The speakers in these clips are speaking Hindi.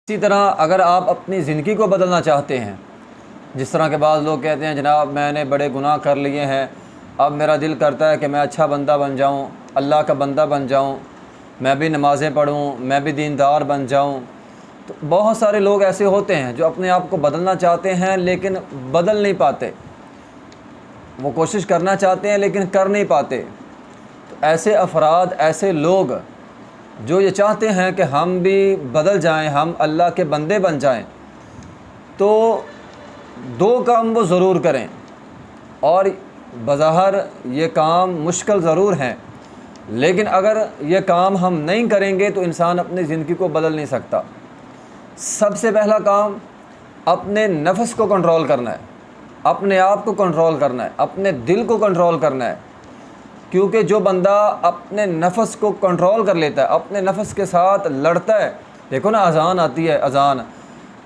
इसी तरह अगर आप अपनी ज़िंदगी को बदलना चाहते हैं, जिस तरह के बाद लोग कहते हैं जनाब मैंने बड़े गुनाह कर लिए हैं, अब मेरा दिल करता है कि मैं अच्छा बंदा बन जाऊं, अल्लाह का बंदा बन जाऊं, मैं भी नमाज़ें पढ़ूं, मैं भी दीनदार बन जाऊं। तो बहुत सारे लोग ऐसे होते हैं जो अपने आप को बदलना चाहते हैं लेकिन बदल नहीं पाते। वो कोशिश करना चाहते हैं लेकिन कर नहीं पाते। तो ऐसे अफराद, ऐसे लोग जो ये चाहते हैं कि हम भी बदल जाएं, हम अल्लाह के बंदे बन जाएं, तो दो काम वो ज़रूर करें। और बज़ाहिर ये काम मुश्किल ज़रूर हैं, लेकिन अगर ये काम हम नहीं करेंगे तो इंसान अपनी ज़िंदगी को बदल नहीं सकता। सबसे पहला काम अपने नफ्स को कंट्रोल करना है, अपने आप को कंट्रोल करना है, अपने दिल को कंट्रोल करना है। क्योंकि जो बंदा अपने नफ्स को कंट्रोल कर लेता है, अपने नफ्स के साथ लड़ता है, देखो ना अज़ान आती है, अज़ान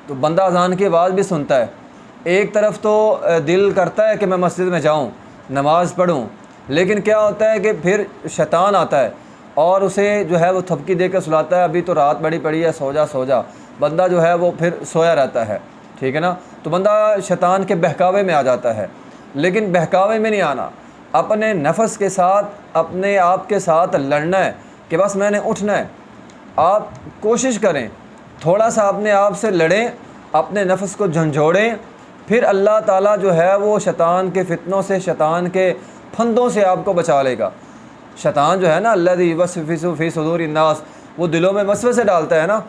तो बंदा अज़ान की आवाज़ भी सुनता है, एक तरफ तो दिल करता है कि मैं मस्जिद में जाऊं, नमाज़ पढ़ूं, लेकिन क्या होता है कि फिर शैतान आता है और उसे जो है वो थपकी दे कर सुलाता है, अभी तो रात बड़ी पड़ी है, सो जा सो जा। बंदा जो है वो फिर सोया रहता है, ठीक है ना। तो बंदा शैतान के बहकावे में आ जाता है। लेकिन बहकावे में नहीं आना, अपने नफ्स के साथ, अपने आप के साथ लड़ना है कि बस मैंने उठना है। आप कोशिश करें, थोड़ा सा अपने आप से लड़ें, अपने नफ्स को झंझोड़ें, फिर अल्लाह ताला जो है वो शैतान के फितनों से, शैतान के फंदों से आपको बचा लेगा। शैतान जो है ना, अल्लज़ी युवस्विसु फ़ी सुदूरिन नास, वो दिलों में वसवसे डालता है ना।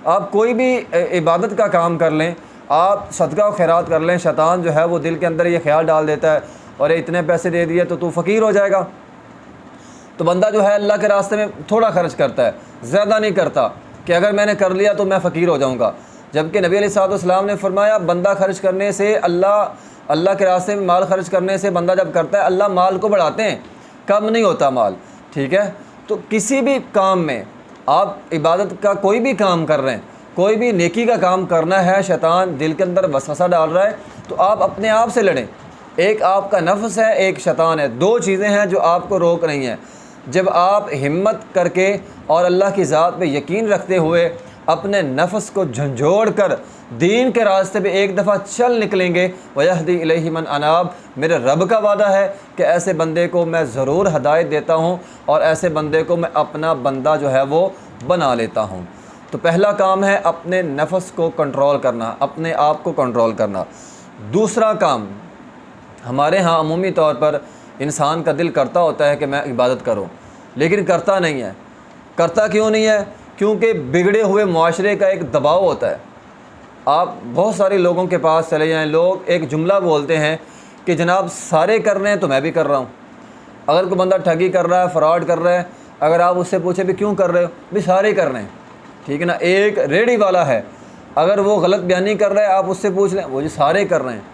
आप कोई भी इबादत का काम कर लें, आप सदका व खैरात कर लें, शैतान जो है वो दिल के अंदर ये ख्याल डाल देता है और इतने पैसे दे दिए तो तू फ़कीर हो जाएगा। तो बंदा जो है अल्लाह के रास्ते में थोड़ा खर्च करता है, ज़्यादा नहीं करता कि अगर मैंने कर लिया तो मैं फ़कीर हो जाऊँगा। जबकि नबी अलैहिस्सलाम ने फरमाया बंदा खर्च करने से, अल्लाह के रास्ते में माल खर्च करने से बंदा जब करता है, अल्लाह माल को बढ़ाते हैं, कम नहीं होता माल, ठीक है। तो किसी भी काम में आप इबादत का कोई भी काम कर रहे हैं, कोई भी नेकी का काम करना है, शैतान दिल के अंदर वसवसा डाल रहा है, तो आप अपने आप से लड़ें। एक आपका नफ्स है, एक शैतान है, दो चीज़ें हैं जो आपको रोक रही हैं। जब आप हिम्मत करके और अल्लाह की ज़ात पे यकीन रखते हुए अपने नफ्स को झंझोड़ कर दीन के रास्ते पे एक दफ़ा चल निकलेंगे, वयहदी इलैहि मन अनाब, मेरे रब का वादा है कि ऐसे बंदे को मैं ज़रूर हदायत देता हूँ और ऐसे बंदे को मैं अपना बंदा जो है वो बना लेता हूँ। तो पहला काम है अपने नफ्स को कंट्रोल करना, अपने आप को कंट्रोल करना। दूसरा काम, हमारे यहाँ अमूमी तौर पर इंसान का दिल करता होता है कि मैं इबादत करूं, लेकिन करता नहीं है। करता क्यों नहीं है? क्योंकि बिगड़े हुए मुआशरे का एक दबाव होता है। आप बहुत सारे लोगों के पास चले जाएं, लोग एक जुमला बोलते हैं कि जनाब सारे कर रहे हैं तो मैं भी कर रहा हूँ। अगर कोई बंदा ठगी कर रहा है, फ्रॉड कर रहा है, अगर आप उससे पूछे भी क्यों कर रहे हो, भी सारे कर रहे हैं, ठीक है ना। एक रेडी वाला है, अगर वो गलत बयानी कर रहा है, आप उससे पूछ लें, वो जी सारे कर रहे हैं,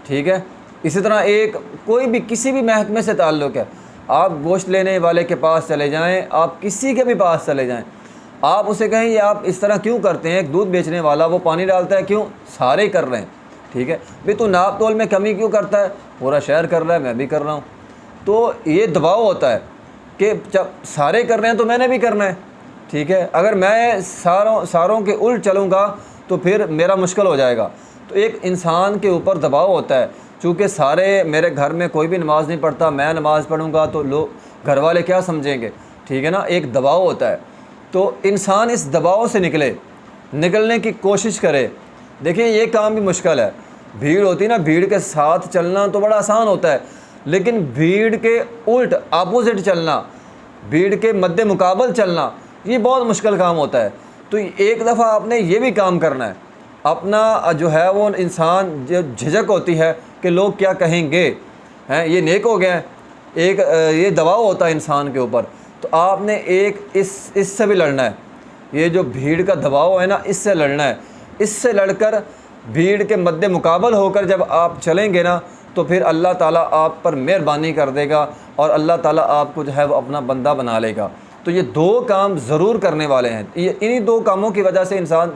ठीक है। इसी तरह एक कोई भी किसी भी महकमे से ताल्लुक़ है, आप गोश्त लेने वाले के पास चले जाएं, आप किसी के भी पास चले जाएं, आप उसे कहें ये आप इस तरह क्यों करते हैं। एक दूध बेचने वाला, वो पानी डालता है, क्यों? सारे कर रहे हैं, ठीक है। भाई तू नाप तोल में कमी क्यों करता है? पूरा शहर कर रहा है, मैं भी कर रहा हूँ। तो ये दबाव होता है कि जब सारे कर रहे हैं तो मैंने भी करना है, ठीक है। अगर मैं सारों के उल्ट चलूँगा तो फिर मेरा मुश्किल हो जाएगा। तो एक इंसान के ऊपर दबाव होता है, चूँकि सारे, मेरे घर में कोई भी नमाज़ नहीं पढ़ता, मैं नमाज़ पढ़ूँगा तो लोग, घर वाले क्या समझेंगे, ठीक है ना। एक दबाव होता है। तो इंसान इस दबाव से निकलने की कोशिश करे। देखिए ये काम भी मुश्किल है, भीड़ होती है ना, भीड़ के साथ चलना तो बड़ा आसान होता है, लेकिन भीड़ के उल्ट अपोजिट चलना, भीड़ के मद्दे मुकाबल चलना, ये बहुत मुश्किल काम होता है। तो एक दफ़ा आपने ये भी काम करना है। अपना जो है वो इंसान जो झिझक होती है कि लोग क्या कहेंगे, हैं, ये नेक हो गया, एक ये दबाव होता है इंसान के ऊपर। तो आपने एक इससे भी लड़ना है। ये जो भीड़ का दबाव है ना, इससे लड़ना है। इससे लड़कर भीड़ के मद्दे मुकाबल होकर जब आप चलेंगे ना, तो फिर अल्लाह ताला आप पर मेहरबानी कर देगा और अल्लाह ताला आपको जो है वो अपना बंदा बना लेगा। तो ये दो काम ज़रूर करने वाले हैं। ये इन्हीं दो कामों की वजह से इंसान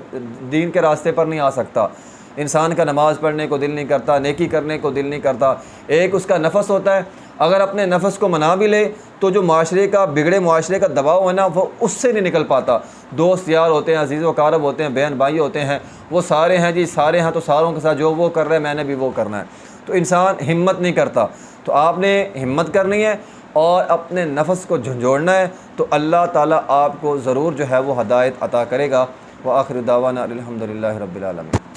दीन के रास्ते पर नहीं आ सकता। इंसान का नमाज़ पढ़ने को दिल नहीं करता, नेकी करने को दिल नहीं करता। एक उसका नफ्स होता है, अगर अपने नफ्स को मना भी ले तो जो माशरे का बिगड़े माशरे का दबाव है ना, वो उससे नहीं निकल पाता। दोस्त यार होते हैं, अजीज़ व कारब होते हैं, बहन भाई होते हैं, वो सारे हैं जी, सारे हैं, तो सारों के साथ जो वो कर रहे हैं मैंने भी वो करना है, तो इंसान हिम्मत नहीं करता। तो आपने हिम्मत करनी है और अपने नफ्स को झंझोड़ना है, तो अल्लाह ताला आपको ज़रूर जो है वो हदायत अता करेगा। व आखिर दावाना अल्हम्दुलिल्लाहि रब्बिल आलमीन।